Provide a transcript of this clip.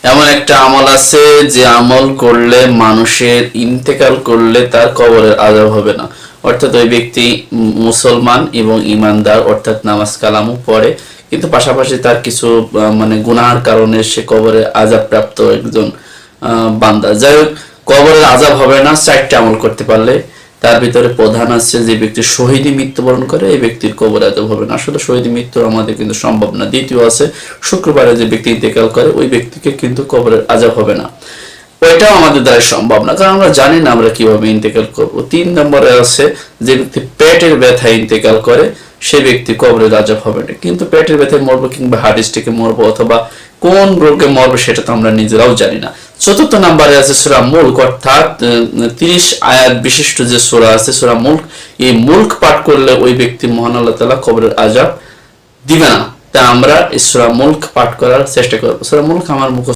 এমন একটা আমল আছে যে আমল করলে মানুষের ইন্তেকাল করলে তার কবরের আযাব হবে না। অর্থাৎ ওই ব্যক্তি মুসলমান এবং ইমানদার, অর্থাৎ নামাজ কালামও পড়ে, কিন্তু পাশাপাশি তার কিছু মানে গুনাহের কারণে সে কবরের আযাব প্রাপ্ত একজন বান্দা। যাই হোক, কবরের আযাব হবে না 4টা আমল করতে পারলে। তার ভিতরে প্রধান আছে যে ব্যক্তি শহীদী মৃত্যুবরণ করে এই ব্যক্তির কবর আযাব হবে না। আসলে শহীদী মৃত্যু আমাদের কিন্তু সম্ভব না। দ্বিতীয় আছে শুক্রবারে যে ব্যক্তি ইন্তেকাল করে ওই ব্যক্তিকে কিন্তু কবরের আযাব হবে না, ওইটাও আমাদের দ্বারা সম্ভব না, কারণ আমরা জানি না আমরা কিভাবে ইন্তেকাল করব। 3 নম্বরে আছে যে ব্যক্তি পেটের ব্যথায় ইন্তেকাল করে সে ব্যক্তি কবরের আযাব হবে না। কিন্তু পেটের ব্যথায় মরবো কিংবা হার্ট স্ট্রোকে মরবো অথবা কোন রোগে মরবো সেটা তো আমরা নিজেরাও জানি না। 4th নম্বরে আছে সূরা মুলক, অর্থাৎ 30 আয়াত বিশিষ্ট যে সূরা আছে সূরা মুলক। এই মুলক পাঠ করলে ওই ব্যক্তি মহান আল্লাহ তাআলা কবরের আযাব দিবে না। তা আমরা এই সূরা মুলক পাঠ করার চেষ্টা করব। সূরা মুলক আমার মুখস্থ